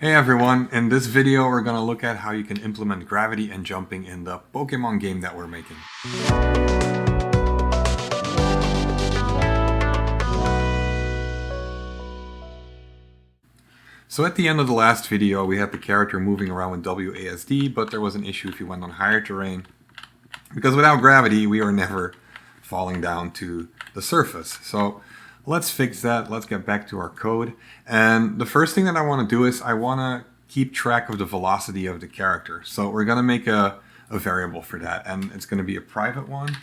Hey everyone, in this video we're going to look at how you can implement gravity and jumping in the Pokemon game that we're making. So at the end of the last video we had the character moving around with WASD, but there was an issue if you went on higher terrain, because without gravity we are never falling down to the surface. So let's fix that. Let's get back to our code. And the first thing that I want to do is I want to keep track of the velocity of the character. So we're going to make a variable for that. And it's going to be a private one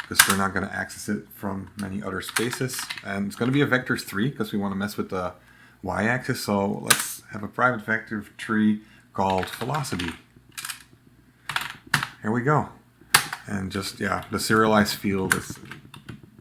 because we're not going to access it from many other spaces. And it's going to be a vector 3 because we want to mess with the y-axis. So let's have a private vector tree called velocity. Here we go. And just, yeah, the serialized field is...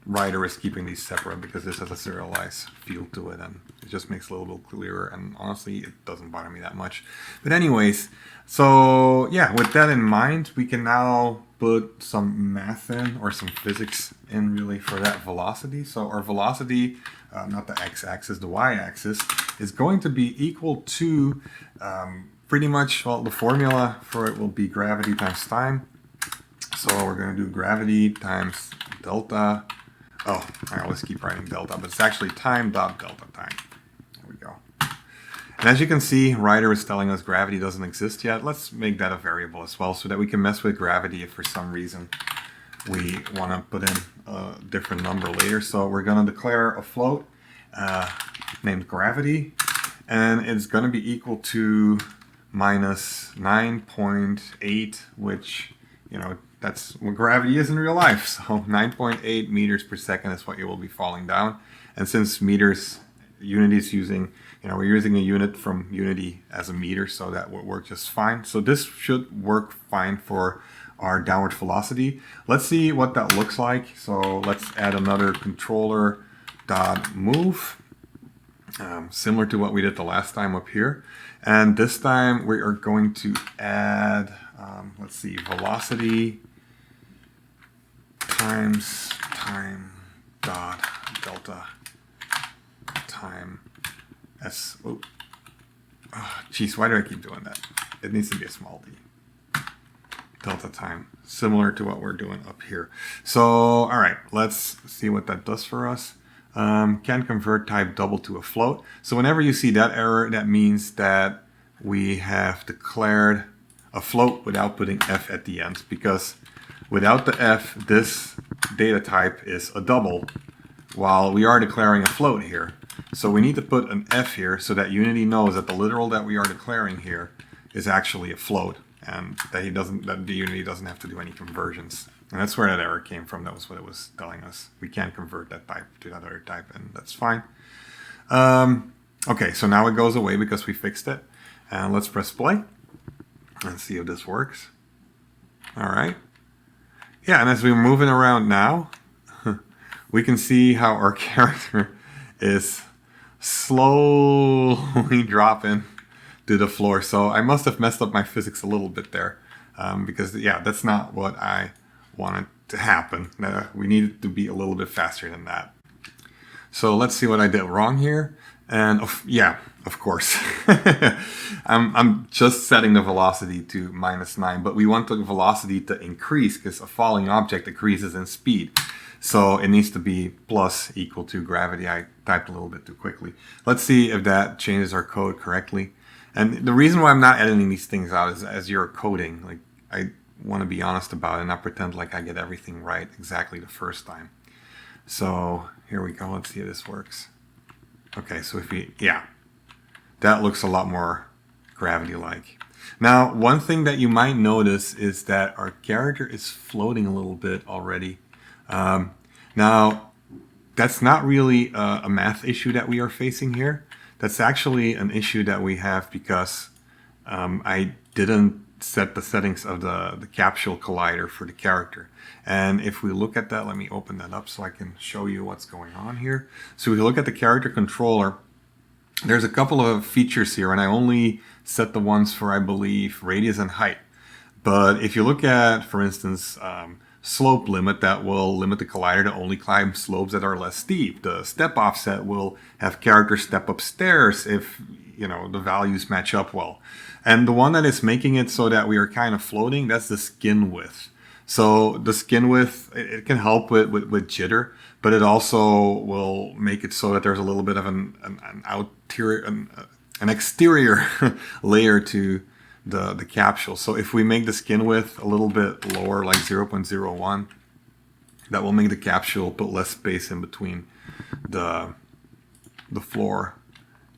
Writer is keeping these separate because this has a serialized field to it, and it just makes it a little bit clearer, and honestly it doesn't bother me that much. But anyways, so yeah, with that in mind we can now put some math in, or some physics in really, for that velocity. So our velocity, not the x-axis, the y-axis, is going to be equal to pretty much, well, the formula for it will be gravity times time. So we're going to do gravity times delta. Oh, I always keep writing delta, but it's actually time dot delta time. There we go. And as you can see, Ryder is telling us gravity doesn't exist yet. Let's make that a variable as well so that we can mess with gravity if for some reason we want to put in a different number later. So we're going to declare a float named gravity, and it's going to be equal to minus 9.8, which, you know, that's what gravity is in real life. So 9.8 meters per second is what you will be falling down. And since meters, Unity is using, we're using a unit from Unity as a meter, so that will work just fine. So this should work fine for our downward velocity. Let's see what that looks like. So let's add another controller dot move, similar to what we did the last time up here. And this time we are going to add, let's see, velocity times time dot delta time s. Oh, geez, why do I keep doing that? It needs to be a small d. Delta time, similar to what we're doing up here. So, all right, let's see what that does for us. Can convert type double to a float. So whenever you see that error, that means that we have declared a float without putting f at the end, because without the f, this data type is a double, while we are declaring a float here. So we need to put an f here so that Unity knows that the literal that we are declaring here is actually a float, and that the Unity doesn't have to do any conversions. And that's where that error came from. That was what it was telling us. We can't convert that type to that other type, and that's fine. Okay, so now it goes away because we fixed it. And let's press play and see if this works. All right. Yeah, and as we're moving around now, we can see how our character is slowly dropping to the floor. So I must have messed up my physics a little bit there, because, yeah, that's not what I wanted to happen. We needed to be a little bit faster than that. So let's see what I did wrong here. And yeah, of course, I'm just setting the velocity to -9, but we want the velocity to increase because a falling object increases in speed. So it needs to be plus equal to gravity. I typed a little bit too quickly. Let's see if that changes our code correctly. And the reason why I'm not editing these things out is, as you're coding, like, I want to be honest about it and not pretend like I get everything right exactly the first time. So here we go. Let's see if this works. Okay, so yeah, that looks a lot more gravity-like. Now, one thing that you might notice is that our character is floating a little bit already. Now, that's not really a math issue that we are facing here. That's actually an issue that we have because I didn't set the settings of the capsule collider for the character. And if we look at that, let me open that up so I can show you what's going on here. So if we look at the character controller, there's a couple of features here, and I only set the ones for, I believe, radius and height. But if you look at, for instance, slope limit, that will limit the collider to only climb slopes that are less steep. The step offset will have characters step up stairs if you know, the values match up well. And the one that is making it so that we are kind of floating, that's the skin width. So the skin width, it can help with jitter, but it also will make it so that there's a little bit of an exterior layer to the capsule. So if we make the skin width a little bit lower, like 0.01, that will make the capsule put less space in between the floor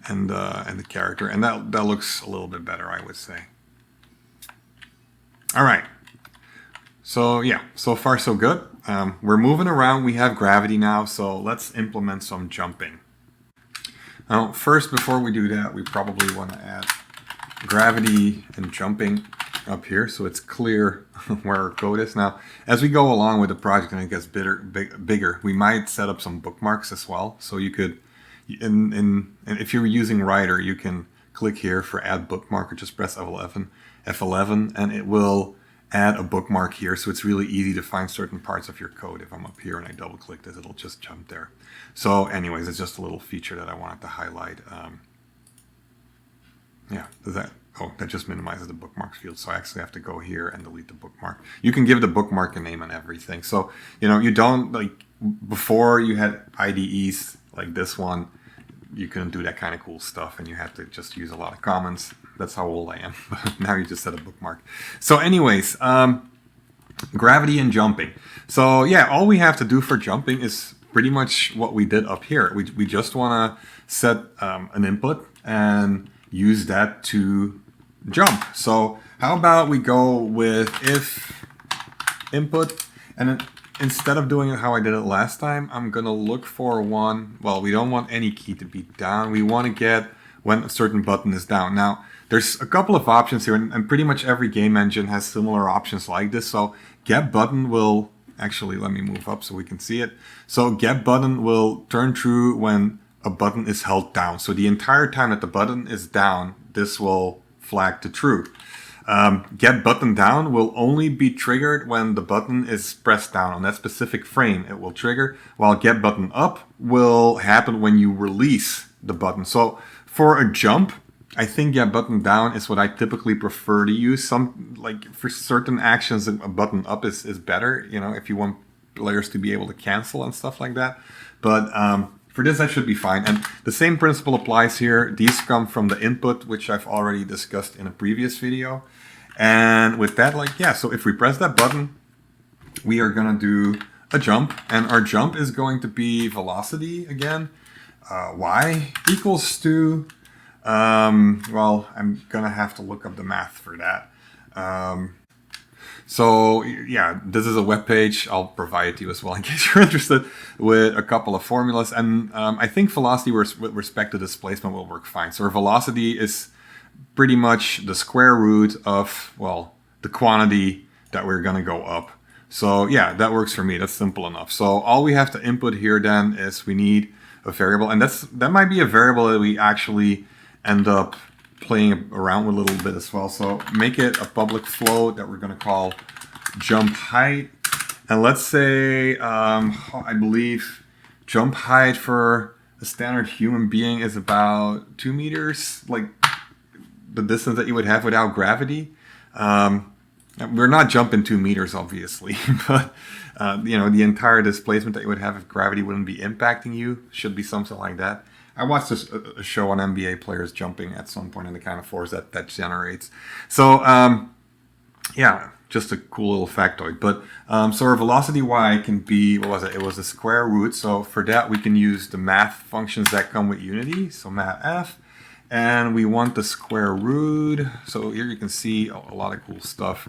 and the character, and that looks a little bit better, I would say. All right. So yeah, so far so good. We're moving around. We have gravity now, so let's implement some jumping. Now, first, before we do that, we probably want to add gravity and jumping up here so it's clear where our code is. Now, as we go along with the project and it gets bigger, we might set up some bookmarks as well. So you could, and if you're using Writer, you can click here for add bookmark or just press F11, and it will add a bookmark here, so it's really easy to find certain parts of your code. If I'm up here and I double click this, it'll just jump there. So anyways, it's just a little feature that I wanted to highlight. Yeah, that just minimizes the bookmarks field, so I actually have to go here and delete the bookmark. You can give the bookmark a name and everything. So, you know, you don't, like, before you had IDEs like this one, you couldn't do that kind of cool stuff, and you had to just use a lot of comments. That's how old I am. Now you just set a bookmark. So anyways, gravity and jumping. So yeah, all we have to do for jumping is pretty much what we did up here. We just want to set an input and use that to jump. So how about we go with if input, and then instead of doing it how I did it last time, I'm going to look for one. Well, we don't want any key to be down. We want to get when a certain button is down. Now, there's a couple of options here, and pretty much every game engine has similar options like this. So get button will, actually, let me move up so we can see it. So get button will turn true when a button is held down. So the entire time that the button is down, this will flag to true. Get button down will only be triggered when the button is pressed down on that specific frame. It will trigger, while get button up will happen when you release the button. So for a jump, I think get button down is what I typically prefer to use. Some, like for certain actions, a button up is better, you know, if you want players to be able to cancel and stuff like that. But for this, that should be fine. And the same principle applies here. These come from the input, which I've already discussed in a previous video. And with that, like, yeah, so if we press that button, we are going to do a jump. And our jump is going to be velocity again. Y equals to, well, I'm going to have to look up the math for that. So yeah, this is a web page. I'll provide it to you as well in case you're interested, with a couple of formulas. And I think velocity with respect to displacement will work fine. So our velocity is pretty much the square root of, well, the quantity that we're going to go up. So yeah, that works for me. That's simple enough. So all we have to input here then is we need a variable, and that might be a variable that we actually end up playing around with a little bit as well. So make it a public float that we're going to call jump height. And let's say, I believe jump height for a standard human being is about 2 meters, like the distance that you would have without gravity. We're not jumping 2 meters, obviously, but you know, the entire displacement that you would have if gravity wouldn't be impacting you should be something like that. I watched a show on NBA players jumping at some point in the kind of force that generates. So yeah, just a cool little factoid. But so our velocity y can be, what was it? It was the square root. So for that, we can use the math functions that come with Unity. So mathf. And we want the square root. So here you can see a lot of cool stuff,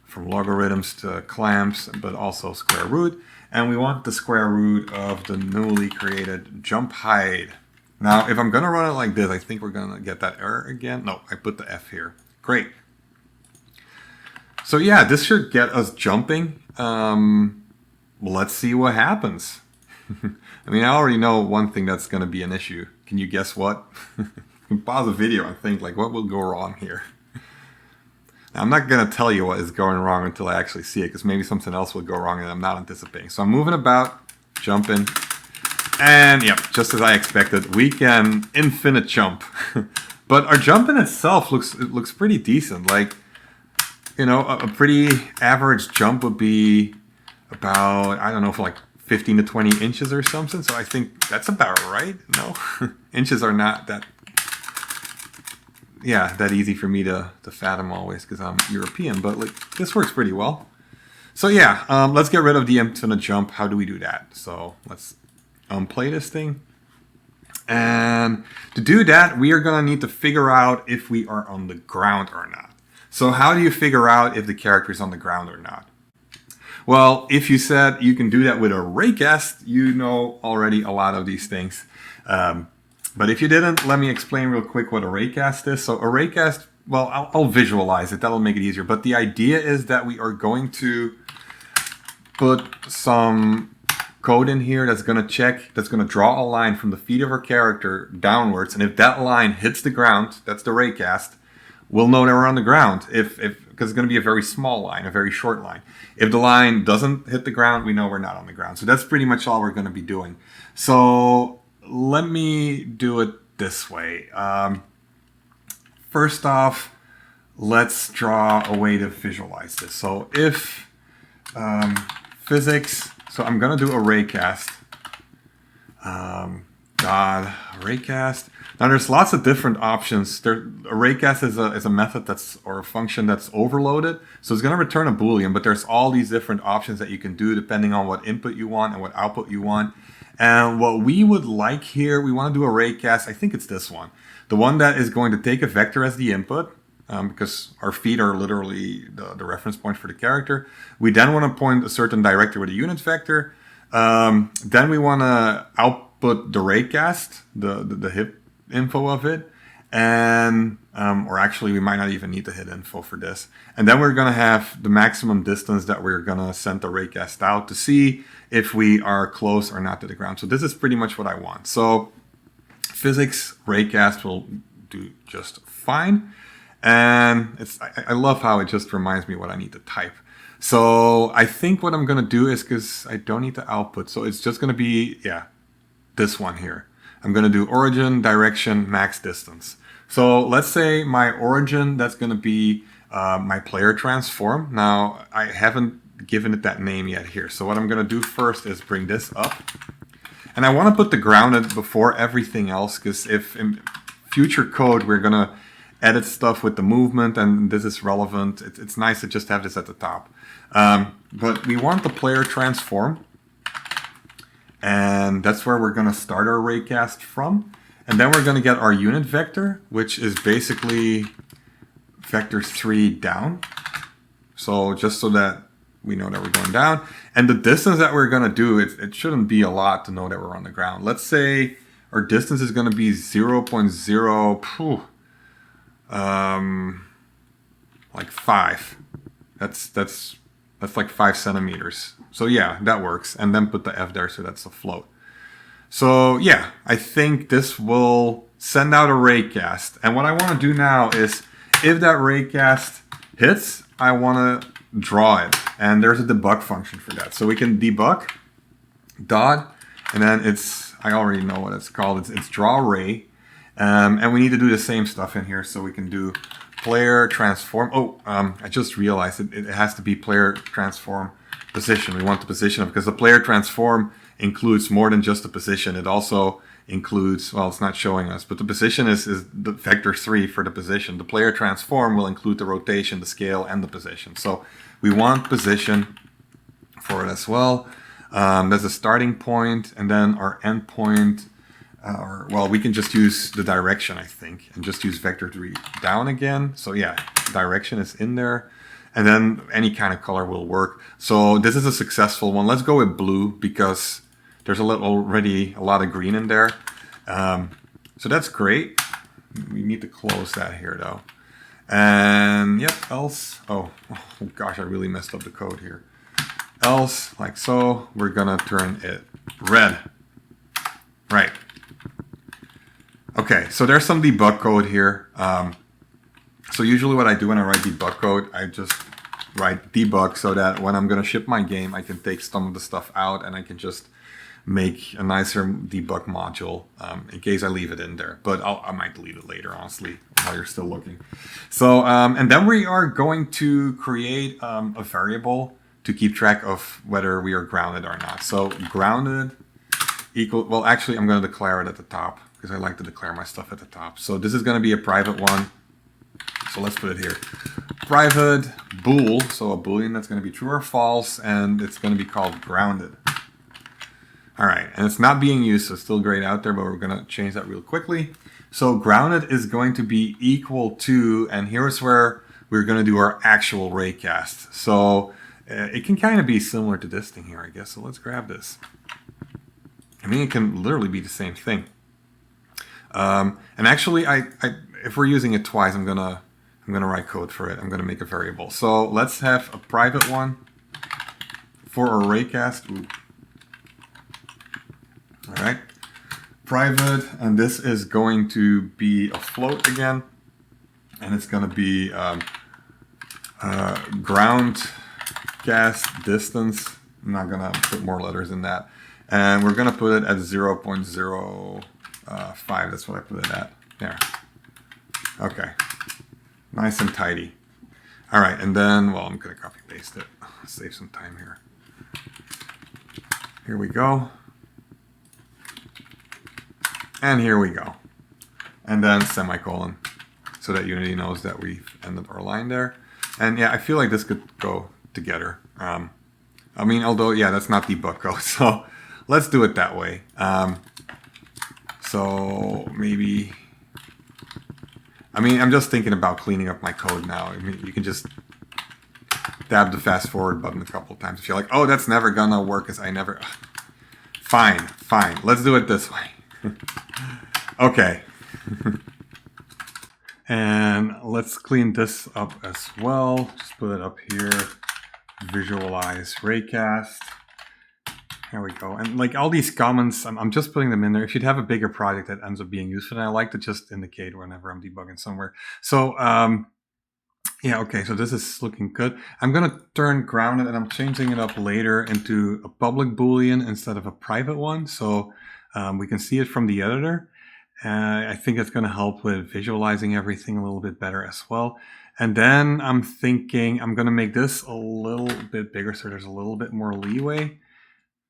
from logarithms to clamps, but also square root. And we want the square root of the newly created jump height. Now, if I'm going to run it like this, I think we're going to get that error again. No, I put the F here. Great. So yeah, this should get us jumping. Let's see what happens. I mean, I already know one thing that's going to be an issue. Can you guess what? You can pause the video and think, like, what will go wrong here? Now, I'm not going to tell you what is going wrong until I actually see it, because maybe something else will go wrong and I'm not anticipating. So I'm moving about, jumping. And yep, just as I expected, we can infinite jump. But our jump in itself looks pretty decent. Like, you know, a pretty average jump would be about, I don't know, for like 15 to 20 inches or something. So I think that's about right. No, inches are not that, that easy for me to fathom always because I'm European. But like, this works pretty well. So yeah, let's get rid of the infinite jump. How do we do that? So let's unplay this thing. And to do that, we are going to need to figure out if we are on the ground or not. So how do you figure out if the character is on the ground or not? Well, if you said you can do that with a raycast, you know already a lot of these things. But if you didn't, let me explain real quick what a raycast is. So a raycast, well, I'll visualize it. That'll make it easier. But the idea is that we are going to put some code in here that's going to draw a line from the feet of our character downwards. And if that line hits the ground, that's the raycast, we'll know that we're on the ground. Because it's going to be a very small line, a very short line. If the line doesn't hit the ground, we know we're not on the ground. So that's pretty much all we're going to be doing. So let me do it this way. First off, let's draw a way to visualize this. So if physics, so I'm going to do a raycast. Raycast. Now there's lots of different options. A raycast is a method or a function that's overloaded. So it's going to return a Boolean, but there's all these different options that you can do depending on what input you want and what output you want. And what we would like here, we want to do a raycast. I think it's this one. The one that is going to take a vector as the input, because our feet are literally the reference point for the character. We then want to point a certain director with a unit vector. Then we want to output the raycast, the hip info of it. And, or actually we might not even need the hit info for this. And then we're going to have the maximum distance that we're going to send the raycast out to see if we are close or not to the ground. So this is pretty much what I want. So physics raycast will do just fine. And I love how it just reminds me what I need to type. So I think what I'm going to do is, because I don't need to output, so it's just going to be, this one here. I'm going to do origin, direction, max distance. So let's say my origin, that's going to be my player transform. Now, I haven't given it that name yet here. So what I'm going to do first is bring this up. And I want to put the grounded before everything else, because if in future code we're going to edit stuff with the movement and this is relevant, it's nice to just have this at the top. But we want the player transform. And that's where we're going to start our raycast from. And then we're going to get our unit vector, which is basically vector 3 down. So just so that we know that we're going down. And the distance that we're going to do, it shouldn't be a lot to know that we're on the ground. Let's say our distance is going to be 0.0, like 5. That's like 5 centimeters. So yeah, that works. And then put the F there, so that's a float. So yeah, I think this will send out a raycast. And what I want to do now is, if that raycast hits, I want to draw it. And there's a debug function for that. So we can debug dot, and then I already know what it's called. It's draw ray. And we need to do the same stuff in here. So we can do player transform. I just realized it has to be player transform position. We want the position because the player transform includes more than just the position. It also includes, well, it's not showing us, but the position is the vector 3 for the position. The player transform will include the rotation, the scale, and the position. So we want position for it as well. There's a starting point, and then our end point, we can just use the direction, I think, and just use vector 3 down again. So yeah, direction is in there. And then any kind of color will work. So this is a successful one. Let's go with blue because there's already a lot of green in there. So that's great. We need to close that here though. And yep, else. Oh gosh, I really messed up the code here. Else, like so, we're gonna turn it red. Right. Okay, so there's some debug code here. So usually what I do when I write debug code, I just write debug so that when I'm going to ship my game, I can take some of the stuff out and I can just make a nicer debug module in case I leave it in there. But I might delete it later, honestly, while you're still looking. So, and then we are going to create a variable to keep track of whether we are grounded or not. So grounded equal, well, actually, I'm going to declare it at the top because I like to declare my stuff at the top. So this is going to be a private one. So let's put it here. Private bool, so a boolean that's going to be true or false, and it's going to be called grounded. All right, and it's not being used, so it's still grayed out there, but we're going to change that real quickly. So grounded is going to be equal to, and here's where we're going to do our actual raycast. So it can kind of be similar to this thing here, I guess. So let's grab this. I mean, it can literally be the same thing. And actually, if we're using it twice, I'm gonna write code for it. I'm gonna make a variable. So let's have a private one for our raycast. Ooh. All right, private, and this is going to be a float again, and it's going to be ground cast distance. I'm not going to put more letters in that, and we're going to put it at 0.05. That's what I put it at there. Okay, nice and tidy. All right, and then, well, I'm going to copy paste it, save some time here. Here we go. And here we go. And then semicolon, so that Unity knows that we've ended our line there. And yeah, I feel like this could go together. I mean, although, yeah, that's not debug code, so let's do it that way. So maybe, I mean, I'm just thinking about cleaning up my code now. I mean, you can just tap the fast forward button a couple of times if you're like, oh, that's never gonna work, because I never, fine, let's do it this way. Okay. And let's clean this up as well. Just put it up here. Visualize raycast. There we go. And like all these comments, I'm just putting them in there. If you'd have a bigger project that ends up being useful, and I like to just indicate whenever I'm debugging somewhere. So yeah, okay, so this is looking good. I'm gonna turn grounded, and I'm changing it up later into a public boolean instead of a private one. So we can see it from the editor. I think it's going to help with visualizing everything a little bit better as well. And then I'm thinking I'm going to make this a little bit bigger so there's a little bit more leeway.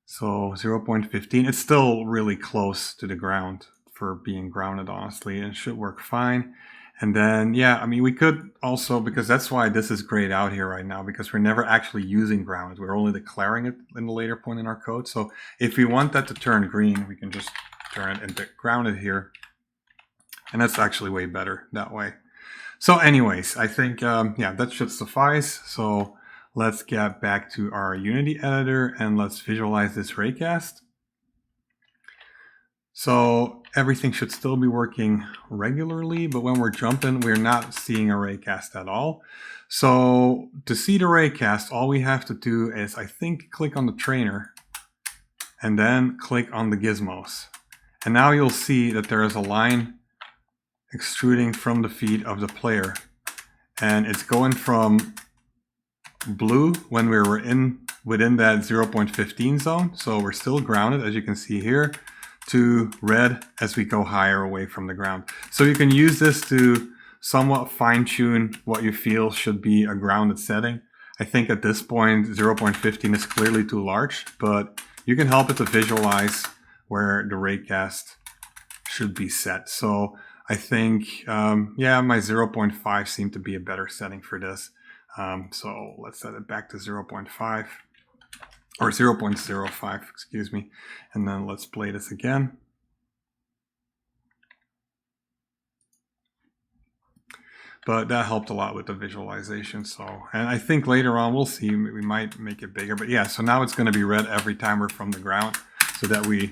So 0.15. It's still really close to the ground for being grounded, honestly. It should work fine. And then, yeah, I mean, we could also, because that's why this is grayed out here right now, because we're never actually using grounded. We're only declaring it in the later point in our code. So if we want that to turn green, we can just turn it into grounded here. And that's actually way better that way. So anyways, I think, yeah, that should suffice. So let's get back to our Unity editor and let's visualize this raycast. So everything should still be working regularly, but when we're jumping, we're not seeing a raycast at all. So to see the raycast, all we have to do is, I think, click on the trainer and then click on the gizmos. And now you'll see that there is a line extruding from the feet of the player. And it's going from blue when we were within that 0.15 zone. So we're still grounded, as you can see here, to red as we go higher away from the ground. So you can use this to somewhat fine-tune what you feel should be a grounded setting. I think at this point 0.15 is clearly too large, but you can help it to visualize where the raycast should be set. So I think, yeah, my 0.5 seemed to be a better setting for this. So let's set it back to 0.5. Or 0.05, excuse me. And then let's play this again. But that helped a lot with the visualization. So, and I think later on we'll see, we might make it bigger. But yeah, so now it's going to be red every time we're from the ground, so that we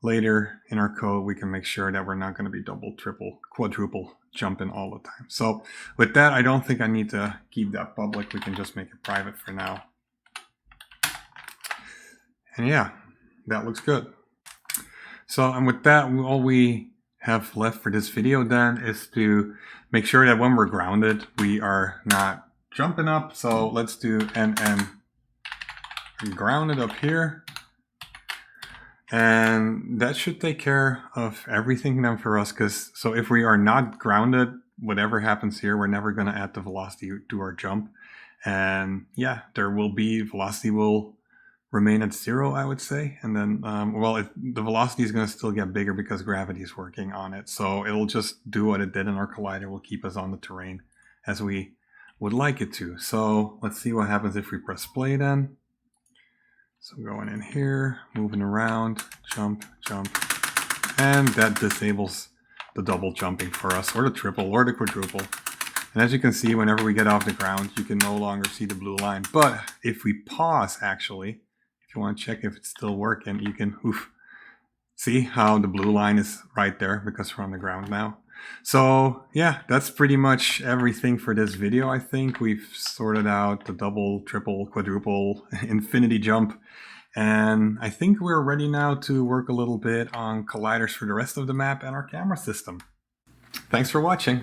later in our code we can make sure that we're not going to be double, triple, quadruple jumping all the time. So with that, I don't think I need to keep that public. We can just make it private for now. And yeah, that looks good. So, and with that, all we have left for this video then is to make sure that when we're grounded, we are not jumping up. So let's do NM grounded up here. And that should take care of everything then for us, because so if we are not grounded, whatever happens here, we're never going to add the velocity to our jump. And yeah, velocity will remain at 0, I would say. And then, the velocity is going to still get bigger because gravity is working on it. So it'll just do what it did in our collider. Will keep us on the terrain as we would like it to. So let's see what happens if we press play then. So going in here, moving around, jump, jump, and that disables the double jumping for us, or the triple, or the quadruple. And as you can see, whenever we get off the ground, you can no longer see the blue line. But if we pause, actually, if you want to check if it's still working, you can see how the blue line is right there because we're on the ground now. So yeah, that's pretty much everything for this video. I think we've sorted out the double, triple, quadruple, infinity jump. And I think we're ready now to work a little bit on colliders for the rest of the map and our camera system. Thanks for watching.